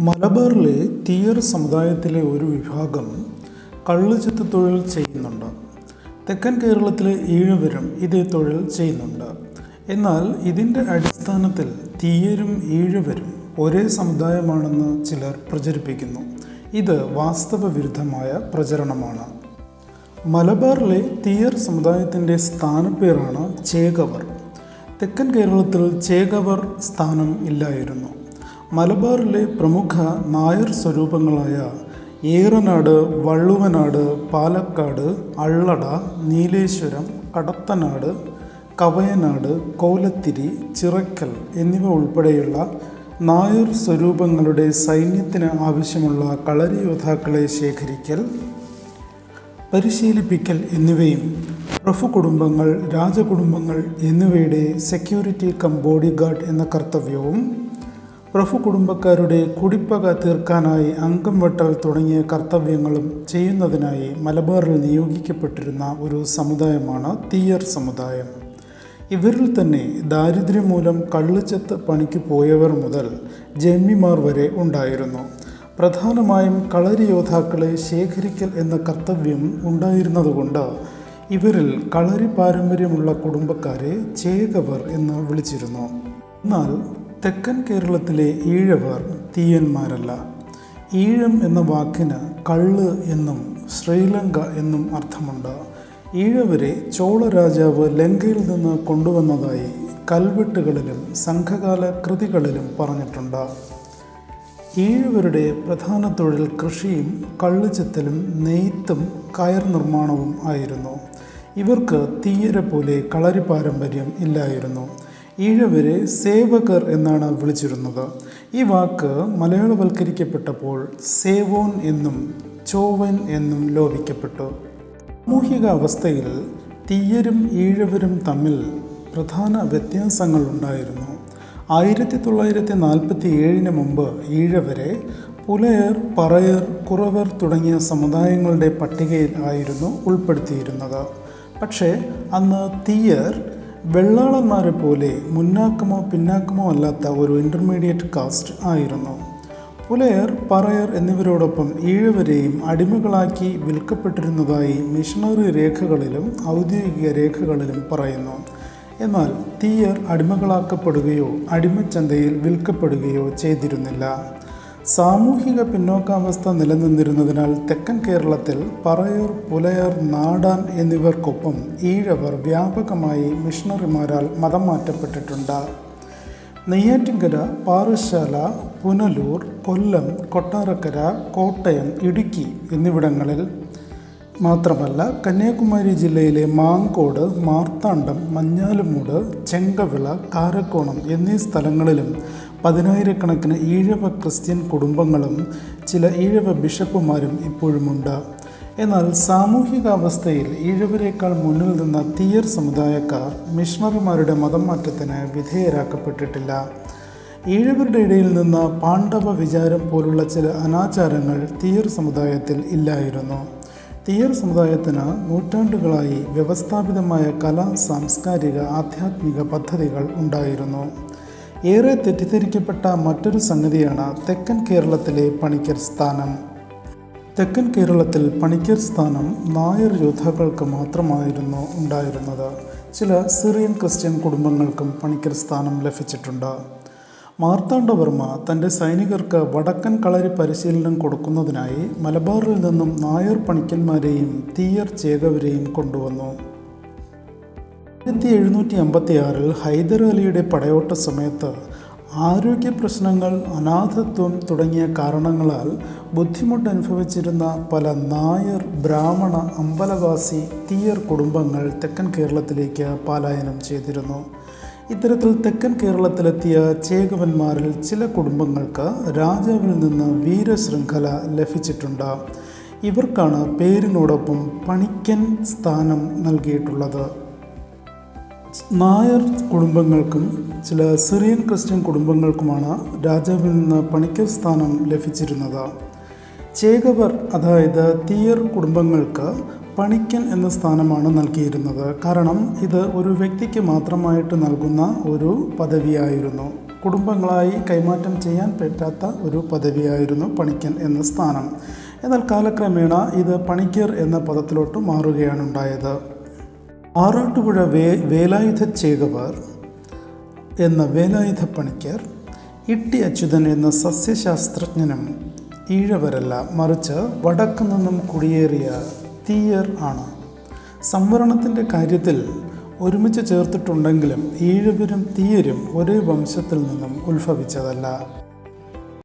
മലബാറിലെ തീയർ സമുദായത്തിലെ ഒരു വിഭാഗം കള്ളുചെത്ത് തൊഴിൽ ചെയ്യുന്നുണ്ട്. തെക്കൻ കേരളത്തിലെ ഈഴവരും ഇതേ തൊഴിൽ ചെയ്യുന്നുണ്ട്. എന്നാൽ ഇതിൻ്റെ അടിസ്ഥാനത്തിൽ തീയരും ഈഴവരും ഒരേ സമുദായമാണെന്ന് ചിലർ പ്രചരിപ്പിക്കുന്നു. ഇത് വാസ്തവ വിരുദ്ധമായ പ്രചരണമാണ്. മലബാറിലെ തീയർ സമുദായത്തിൻ്റെ സ്ഥാനപ്പേരാണ് ചേകവർ. തെക്കൻ കേരളത്തിൽ ചേകവർ സ്ഥാനം ഇല്ലായിരുന്നു. മലബാറിലെ പ്രമുഖ നായർ സ്വരൂപങ്ങളായ ഏറനാട്, വള്ളുവനാട്, പാലക്കാട്, അള്ളട, നീലേശ്വരം, കടത്തനാട്, കവയനാട്, കോലത്തിരി, ചിറക്കൽ എന്നിവ ഉൾപ്പെടെയുള്ള നായർ സ്വരൂപങ്ങളുടെ സൈന്യത്തിന് ആവശ്യമുള്ള കളരിയോദ്ധാക്കളെ ശേഖരിക്കൽ, പരിശീലിപ്പിക്കൽ എന്നിവയും പ്രഭു കുടുംബങ്ങൾ, രാജകുടുംബങ്ങൾ എന്നിവയുടെ സെക്യൂരിറ്റി കം ബോഡി ഗാർഡ് എന്ന കർത്തവ്യവും, പ്രഭു കുടുംബക്കാരുടെ കുടിപ്പക തീർക്കാനായി അംഗം വെട്ടൽ തുടങ്ങിയ കർത്തവ്യങ്ങളും ചെയ്യുന്നതിനായി മലബാറിൽ നിയോഗിക്കപ്പെട്ടിരുന്ന ഒരു സമുദായമാണ് തീയർ സമുദായം. ഇവരിൽ തന്നെ ദാരിദ്ര്യം മൂലം കള്ളുചെത്ത് പണിക്ക് പോയവർ മുതൽ ജന്മിമാർ വരെ ഉണ്ടായിരുന്നു. പ്രധാനമായും കളരിയോദ്ധാക്കളെ ശേഖരിക്കൽ എന്ന കർത്തവ്യം ഉണ്ടായിരുന്നതുകൊണ്ട് ഇവരിൽ കളരി പാരമ്പര്യമുള്ള കുടുംബക്കാരെ ചേകവർ എന്ന് വിളിച്ചിരുന്നു. എന്നാൽ തെക്കൻ കേരളത്തിലെ ഈഴവർ തീയന്മാരല്ല. ഈഴം എന്ന വാക്കിന് കള്ള് എന്നും ശ്രീലങ്ക എന്നും അർത്ഥമുണ്ട്. ഈഴവരെ ചോള രാജാവ് ലങ്കയിൽ നിന്ന് കൊണ്ടുവന്നതായി കൽവെട്ടുകളിലും സംഘകാല കൃതികളിലും പറഞ്ഞിട്ടുണ്ട്. ഈഴവരുടെ പ്രധാന തൊഴിൽ കൃഷിയും കള്ളുചെത്തലും നെയ്ത്തും കയർ നിർമ്മാണവും ആയിരുന്നു. ഇവർക്ക് തീയരെ പോലെ കളരി പാരമ്പര്യം ഇല്ലായിരുന്നു. ഈഴവരെ സേവകർ എന്നാണ് വിളിച്ചിരുന്നത്. ഈ വാക്ക് മലയാളവൽക്കരിക്കപ്പെട്ടപ്പോൾ സേവോൻ എന്നും ചോവൻ എന്നും ലോപിക്കപ്പെട്ടു. സാമൂഹിക അവസ്ഥയിൽ തീയരും ഈഴവരും തമ്മിൽ പ്രധാന വ്യത്യാസങ്ങൾ ഉണ്ടായിരുന്നു. 1947 മുമ്പ് ഈഴവരെ പുലയർ, പറയർ, കുറവർ തുടങ്ങിയ സമുദായങ്ങളുടെ പട്ടികയിൽ ആയിരുന്നു ഉൾപ്പെടുത്തിയിരുന്നത്. പക്ഷേ അന്ന് തീയർ വെള്ളാളന്മാരെ പോലെ മുന്നാക്കമോ പിന്നാക്കമോ അല്ലാത്ത ഒരു ഇൻ്റർമീഡിയറ്റ് കാസ്റ്റ് ആയിരുന്നു. പുലയർ, പറയർ എന്നിവരോടൊപ്പം ഈഴവരെയും അടിമകളാക്കി വിൽക്കപ്പെട്ടിരുന്നതായി മിഷണറി രേഖകളിലും ഔദ്യോഗിക രേഖകളിലും പറയുന്നു. എന്നാൽ തീയർ അടിമകളാക്കപ്പെടുകയോ അടിമച്ചന്തയിൽ വിൽക്കപ്പെടുകയോ ചെയ്തിരുന്നില്ല. സാമൂഹിക പിന്നോക്കാവസ്ഥ നിലനിന്നിരുന്നതിനാൽ തെക്കൻ കേരളത്തിൽ പറയർ, പുലയർ, നാടാൻ എന്നിവർക്കൊപ്പം ഈഴവർ വ്യാപകമായി മിഷണറിമാരാൽ മതം മാറ്റപ്പെട്ടിട്ടുണ്ട്. നെയ്യാറ്റിൻകര, പാറശാല, പുനലൂർ, കൊല്ലം, കൊട്ടാരക്കര, കോട്ടയം, ഇടുക്കി എന്നിവിടങ്ങളിൽ മാത്രമല്ല കന്യാകുമാരി ജില്ലയിലെ മാങ്കോട്, മാർത്താണ്ഡം, മഞ്ഞാലുമൂട്, ചെങ്കവിള, കാരക്കോണം എന്നീ സ്ഥലങ്ങളിലും 10,000-കണക്കിന് ഈഴവ ക്രിസ്ത്യൻ കുടുംബങ്ങളും ചില ഈഴവ ബിഷപ്പുമാരും ഇപ്പോഴുമുണ്ട്. എന്നാൽ സാമൂഹികാവസ്ഥയിൽ ഈഴവരേക്കാൾ മുന്നിൽ നിന്ന തീയർ സമുദായക്കാർ മിഷണറിമാരുടെ മതം മാറ്റത്തിന് വിധേയരാക്കപ്പെട്ടിട്ടില്ല. ഈഴവരുടെ ഇടയിൽ നിന്ന് പാണ്ഡവ വിചാരം പോലുള്ള ചില അനാചാരങ്ങൾ തീയർ സമുദായത്തിൽ ഇല്ലായിരുന്നു. തീയർ സമുദായത്തിന് നൂറ്റാണ്ടുകളായി വ്യവസ്ഥാപിതമായ കലാ, സാംസ്കാരിക, ആധ്യാത്മിക പദ്ധതികൾ ഉണ്ടായിരുന്നു. ഏറെ തെറ്റിദ്ധരിക്കപ്പെട്ട മറ്റൊരു സംഗതിയാണ് തെക്കൻ കേരളത്തിലെ പണിക്കർ സ്ഥാനം. തെക്കൻ കേരളത്തിൽ പണിക്കർ സ്ഥാനം നായർ യോദ്ധാക്കൾക്ക് മാത്രമായിരുന്നു ഉണ്ടായിരുന്നത്. ചില സിറിയൻ ക്രിസ്ത്യൻ കുടുംബങ്ങൾക്കും പണിക്കർ സ്ഥാനം ലഭിച്ചിട്ടുണ്ട്. മാർത്താണ്ഡവർമ്മ തൻ്റെ സൈനികർക്ക് വടക്കൻ കളരി പരിശീലനം കൊടുക്കുന്നതിനായി മലബാറിൽ നിന്നും നായർ പണിക്കന്മാരെയും തീയർ ചേകവരെയും കൊണ്ടുവന്നു. 1756 ഹൈദരാലിയുടെ പടയോട്ട സമയത്ത് ആരോഗ്യ പ്രശ്നങ്ങൾ, അനാഥത്വം തുടങ്ങിയ കാരണങ്ങളാൽ ബുദ്ധിമുട്ടനുഭവിച്ചിരുന്ന പല നായർ, ബ്രാഹ്മണ, അമ്പലവാസി, തീയർ കുടുംബങ്ങൾ തെക്കൻ കേരളത്തിലേക്ക് പലായനം ചെയ്തിരുന്നു. ഇത്തരത്തിൽ തെക്കൻ കേരളത്തിലെത്തിയ ചേകവന്മാരിൽ ചില കുടുംബങ്ങൾക്ക് രാജാവിൽ നിന്ന് വീരശൃംഖല ലഭിച്ചിട്ടുണ്ട്. ഇവർക്കാണ് പേരിനോടൊപ്പം പണിക്കൻ സ്ഥാനം നൽകിയിട്ടുള്ളത്. നായർ കുടുംബങ്ങൾക്കും ചില സിറിയൻ ക്രിസ്ത്യൻ കുടുംബങ്ങൾക്കുമാണ് രാജാവിൽ നിന്ന് പണിക്കർ സ്ഥാനം ലഭിച്ചിരുന്നത്. ചേകവർ അതായത് തീയർ കുടുംബങ്ങൾക്ക് പണിക്കൻ എന്ന സ്ഥാനമാണ് നൽകിയിരുന്നത്. കാരണം ഇത് ഒരു വ്യക്തിക്ക് മാത്രമായിട്ട് നൽകുന്ന ഒരു പദവിയായിരുന്നു. കുടുംബങ്ങളായി കൈമാറ്റം ചെയ്യാൻ പറ്റാത്ത ഒരു പദവിയായിരുന്നു പണിക്കൻ എന്ന സ്ഥാനം. എന്നാൽ കാലക്രമേണ ഇത് പണിക്കർ എന്ന പദത്തിലോട്ട് മാറുകയാണ് ഉണ്ടായത്. ആറാട്ടുപുഴ വേലായുധ ചേകവർ എന്ന വേലായുധ പണിക്കർ ഇട്ടി അച്യുതൻ എന്ന സസ്യശാസ്ത്രജ്ഞനും ഈഴവരല്ല, മറിച്ച് വടക്കു നിന്നും കുടിയേറിയ തീയർ ആണ്. സംവരണത്തിൻ്റെ കാര്യത്തിൽ ഒരുമിച്ച് ചേർത്തിട്ടുണ്ടെങ്കിലും ഈഴവരും തീയരും ഒരേ വംശത്തിൽ നിന്നും ഉത്ഭവിച്ചതല്ല.